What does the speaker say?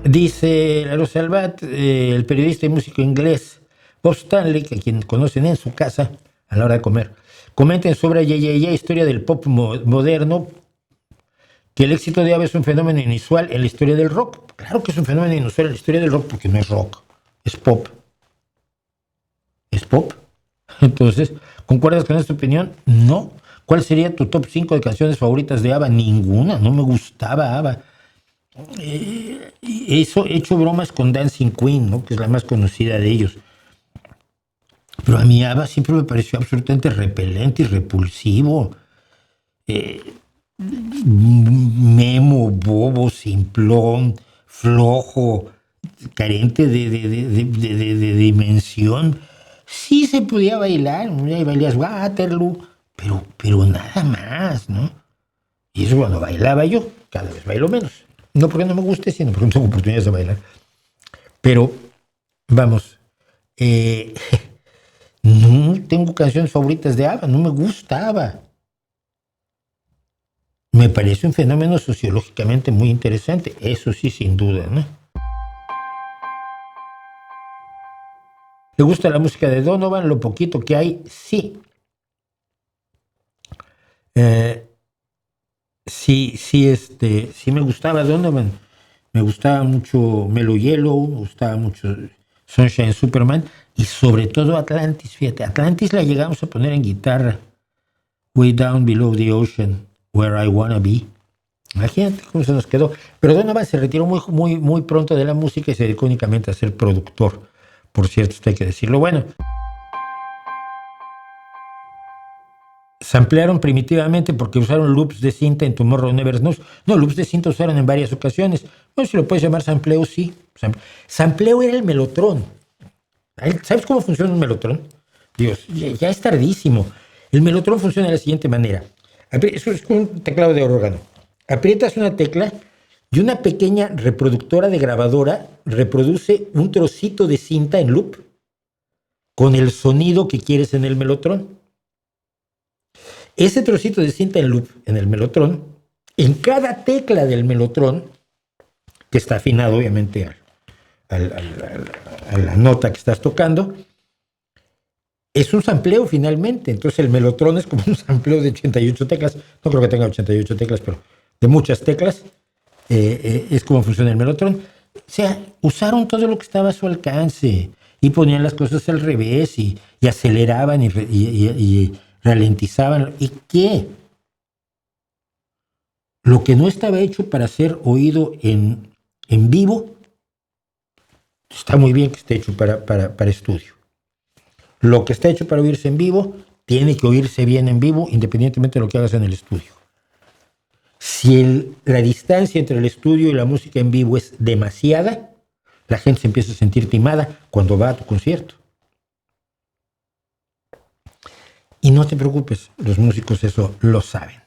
Dice Lalo Salvat, el periodista y músico inglés Bob Stanley, que quien conocen en su casa a la hora de comer, comenten sobre historia del pop moderno, que el éxito de ABBA es un fenómeno inusual en la historia del rock. Claro que es un fenómeno inusual en la historia del rock porque no es rock, es pop. ¿Es pop? Entonces, ¿concuerdas con esta opinión? No. ¿Cuál sería tu top 5 de canciones favoritas de ABBA? Ninguna, no me gustaba ABBA. He hecho bromas con Dancing Queen, ¿no? Que es la más conocida de ellos. Pero a mí ABBA siempre me pareció absolutamente repelente y repulsivo. Memo, bobo, simplón, flojo, carente de dimensión. Sí se podía bailar, y bailías Waterloo, pero nada más, ¿no? Y eso cuando bailaba yo, cada vez bailo menos. No porque no me guste, sino porque no tengo oportunidades de bailar. Pero, vamos, no tengo canciones favoritas de ABBA, no me gusta ABBA. Me parece un fenómeno sociológicamente muy interesante, eso sí, sin duda, ¿no? ¿Le gusta la música de Donovan? Lo poquito que hay, sí. Sí me gustaba Donovan. Me gustaba mucho Mellow Yellow, me gustaba mucho Sunshine Superman y sobre todo Atlantis, fíjate. Atlantis la llegamos a poner en guitarra. Way Down Below the Ocean, Where I Wanna Be. Imagínate cómo se nos quedó. Pero Donovan se retiró muy pronto de la música y se dedicó únicamente a ser productor. Por cierto, esto hay que decirlo. Bueno, samplearon primitivamente porque usaron loops de cinta en Tomorrow Never Knows. No, loops de cinta usaron en varias ocasiones. Bueno, si lo puedes llamar sampleo, sí. Sampleo era el melotrón. ¿Sabes cómo funciona un melotrón? Dios, ya es tardísimo. El melotrón funciona de la siguiente manera. Eso es como un teclado de órgano. Aprietas una tecla y una pequeña reproductora de grabadora reproduce un trocito de cinta en loop con el sonido que quieres en el melotrón. Ese trocito de cinta en loop en el melotrón, en cada tecla del melotrón, que está afinado obviamente a la nota que estás tocando, es un sampleo finalmente. Entonces el melotrón es como un sampleo de 88 teclas. No creo que tenga 88 teclas, pero de muchas teclas. Es como funciona el melotrón. O sea, usaron todo lo que estaba a su alcance y ponían las cosas al revés y aceleraban y ralentizaban. ¿Y qué? Lo que no estaba hecho para ser oído en vivo, está muy bien que esté hecho para estudio. Lo que está hecho para oírse en vivo, tiene que oírse bien en vivo, independientemente de lo que hagas en el estudio. Si la distancia entre el estudio y la música en vivo es demasiada, la gente se empieza a sentir timada cuando va a tu concierto. Y no te preocupes, los músicos eso lo saben.